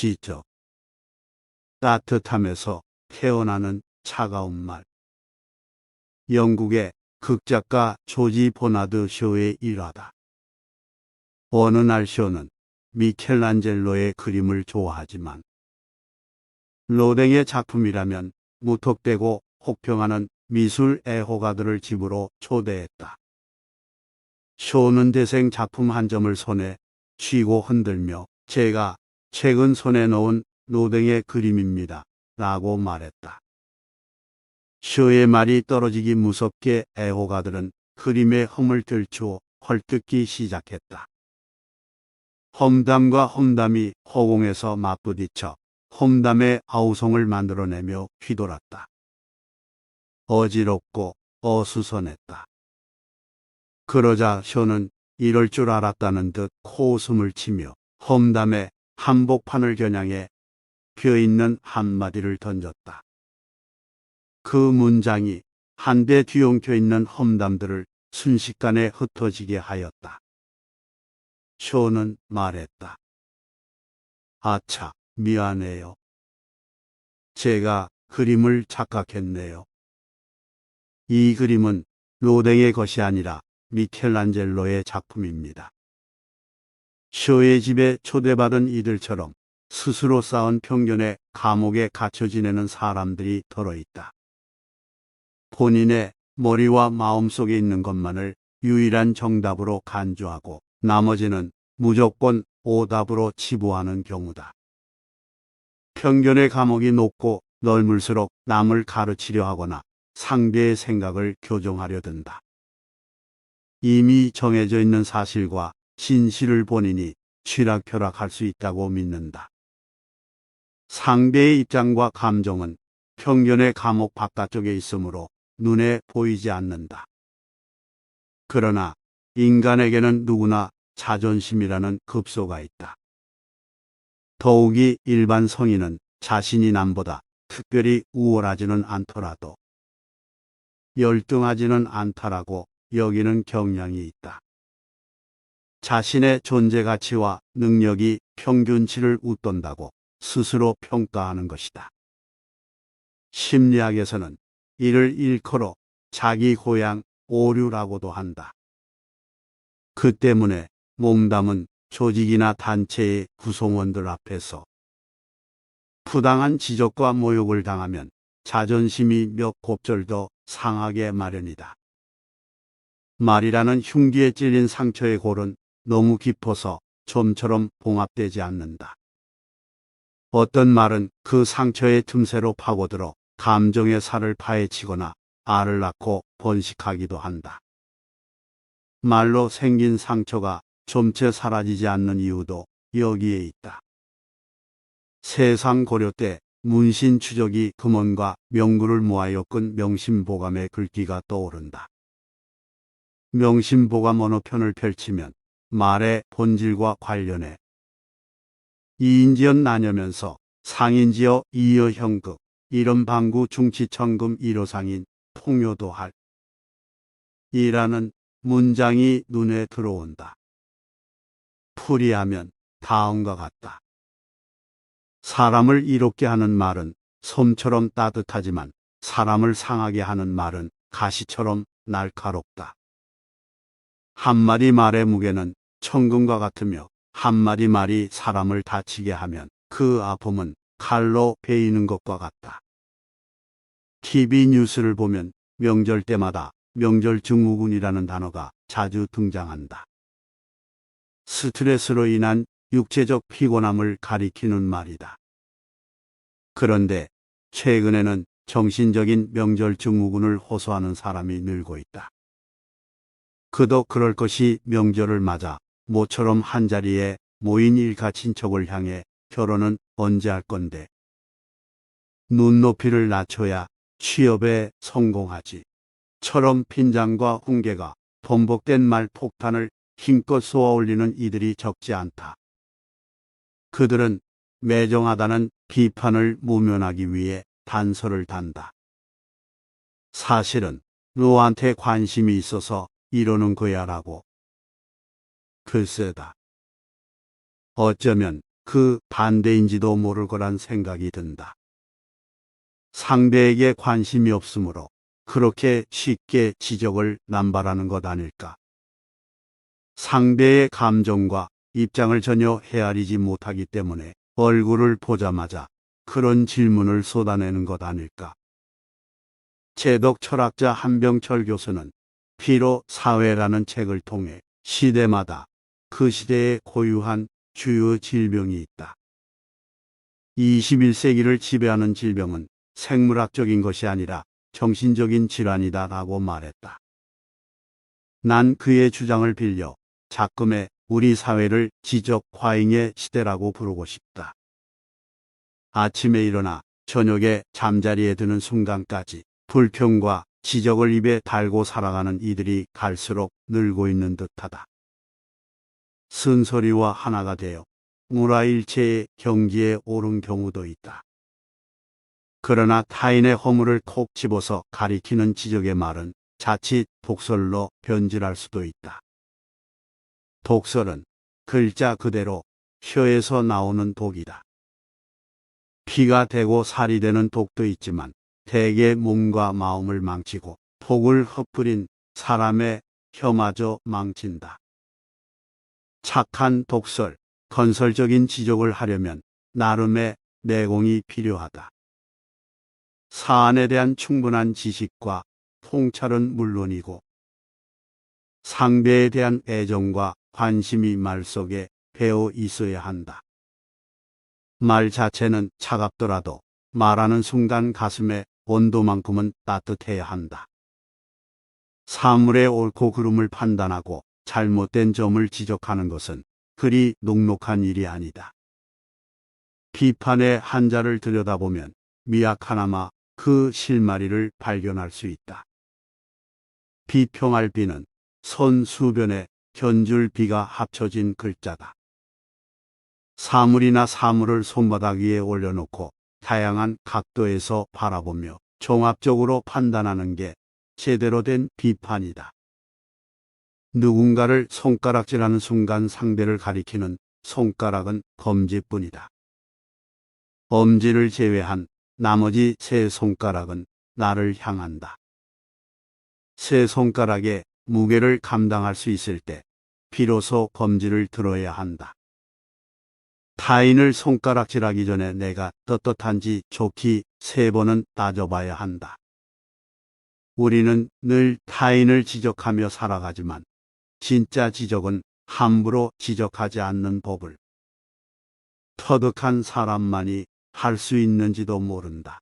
시적. 따뜻함에서 태어나는 차가운 말. 영국의 극작가 조지 보나드 쇼의 일화다. 어느 날 쇼는 미켈란젤로의 그림을 좋아하지만 로댕의 작품이라면 무턱대고 혹평하는 미술 애호가들을 집으로 초대했다. 쇼는 대생 작품 한 점을 손에 쥐고 흔들며 제가 최근 손에 놓은 로댕의 그림입니다. 라고 말했다. 쇼의 말이 떨어지기 무섭게 애호가들은 그림의 흠을 들추어 헐뜯기 시작했다. 험담과 험담이 허공에서 맞부딪혀 험담의 아우성을 만들어내며 휘돌았다. 어지럽고 어수선했다. 그러자 쇼는 이럴 줄 알았다는 듯 코웃음을 치며 험담의 한복판을 겨냥해 펴있는 한마디를 던졌다. 그 문장이 한데 뒤엉켜 있는 험담들을 순식간에 흩어지게 하였다. 쇼는 말했다. 아차, 미안해요. 제가 그림을 착각했네요. 이 그림은 로댕의 것이 아니라 미켈란젤로의 작품입니다. 쇼의 집에 초대받은 이들처럼 스스로 쌓은 편견의 감옥에 갇혀 지내는 사람들이 덜어있다. 본인의 머리와 마음속에 있는 것만을 유일한 정답으로 간주하고 나머지는 무조건 오답으로 치부하는 경우다. 편견의 감옥이 높고 넓을수록 남을 가르치려 하거나 상대의 생각을 교정하려 든다. 이미 정해져 있는 사실과 진실을 본인이 쥐락펴락할 수 있다고 믿는다. 상대의 입장과 감정은 편견의 감옥 바깥쪽에 있으므로 눈에 보이지 않는다. 그러나 인간에게는 누구나 자존심이라는 급소가 있다. 더욱이 일반 성인은 자신이 남보다 특별히 우월하지는 않더라도 열등하지는 않다라고 여기는 경향이 있다. 자신의 존재 가치와 능력이 평균치를 웃돈다고 스스로 평가하는 것이다. 심리학에서는 이를 일컬어 자기 고양 오류라고도 한다. 그 때문에 몸담은 조직이나 단체의 구성원들 앞에서 부당한 지적과 모욕을 당하면 자존심이 몇 곱절 더 상하게 마련이다. 말이라는 흉기에 찔린 상처의 골은 너무 깊어서 좀처럼 봉합되지 않는다. 어떤 말은 그 상처의 틈새로 파고들어 감정의 살을 파헤치거나 알을 낳고 번식하기도 한다. 말로 생긴 상처가 좀채 사라지지 않는 이유도 여기에 있다. 세상 고려 때 문신 추적이 금원과 명구를 모아 엮은 명심보감의 글귀가 떠오른다. 명심보감 어느 편을 펼치면 말의 본질과 관련해 이인지연 나녀면서 상인지어 이어 형극 이런 방구 중치천금 일호상인 통요도 할 이라는 문장이 눈에 들어온다. 풀이하면 다음과 같다. 사람을 이롭게 하는 말은 솜처럼 따뜻하지만 사람을 상하게 하는 말은 가시처럼 날카롭다. 한마디 말의 무게는 천금과 같으며 한마디 말이 사람을 다치게 하면 그 아픔은 칼로 베이는 것과 같다. TV 뉴스를 보면 명절 때마다 명절 증후군이라는 단어가 자주 등장한다. 스트레스로 인한 육체적 피곤함을 가리키는 말이다. 그런데 최근에는 정신적인 명절 증후군을 호소하는 사람이 늘고 있다. 그도 그럴 것이 명절을 맞아 모처럼 한자리에 모인 일가 친척을 향해 결혼은 언제 할 건데 눈높이를 낮춰야 취업에 성공하지. 처럼 빈장과 훈계가 번복된 말 폭탄을 힘껏 쏘아 올리는 이들이 적지 않다. 그들은 매정하다는 비판을 모면하기 위해 단서를 단다. 사실은 너한테 관심이 있어서 이러는 거야라고. 글쎄다. 어쩌면 그 반대인지도 모를 거란 생각이 든다. 상대에게 관심이 없으므로 그렇게 쉽게 지적을 남발하는 것 아닐까. 상대의 감정과 입장을 전혀 헤아리지 못하기 때문에 얼굴을 보자마자 그런 질문을 쏟아내는 것 아닐까. 제독 철학자 한병철 교수는 피로 사회라는 책을 통해 시대마다 그 시대에 고유한 주요 질병이 있다. 21세기를 지배하는 질병은 생물학적인 것이 아니라 정신적인 질환이다라고 말했다. 난 그의 주장을 빌려 작금의 우리 사회를 지적 과잉의 시대라고 부르고 싶다. 아침에 일어나 저녁에 잠자리에 드는 순간까지 불평과 지적을 입에 달고 살아가는 이들이 갈수록 늘고 있는 듯하다. 쓴소리와 하나가 되어 문화일체의 경지에 오른 경우도 있다. 그러나 타인의 허물을 콕 집어서 가리키는 지적의 말은 자칫 독설로 변질할 수도 있다. 독설은 글자 그대로 혀에서 나오는 독이다. 피가 되고 살이 되는 독도 있지만 대개 몸과 마음을 망치고 독을 흩뿌린 사람의 혀마저 망친다. 착한 독설, 건설적인 지적을 하려면 나름의 내공이 필요하다. 사안에 대한 충분한 지식과 통찰은 물론이고 상대에 대한 애정과 관심이 말 속에 배어 있어야 한다. 말 자체는 차갑더라도 말하는 순간 가슴의 온도만큼은 따뜻해야 한다. 사물의 옳고 그름을 판단하고 잘못된 점을 지적하는 것은 그리 녹록한 일이 아니다. 비판의 한자를 들여다보면 미약하나마 그 실마리를 발견할 수 있다. 비평할 비는 손 수변에 견줄 비가 합쳐진 글자다. 사물이나 사물을 손바닥 위에 올려놓고 다양한 각도에서 바라보며 종합적으로 판단하는 게 제대로 된 비판이다. 누군가를 손가락질하는 순간 상대를 가리키는 손가락은 검지뿐이다. 엄지를 제외한 나머지 세 손가락은 나를 향한다. 세 손가락의 무게를 감당할 수 있을 때 비로소 검지를 들어야 한다. 타인을 손가락질하기 전에 내가 떳떳한지 좋게 3번은 따져봐야 한다. 우리는 늘 타인을 지적하며 살아가지만 진짜 지적은 함부로 지적하지 않는 법을 터득한 사람만이 할 수 있는지도 모른다.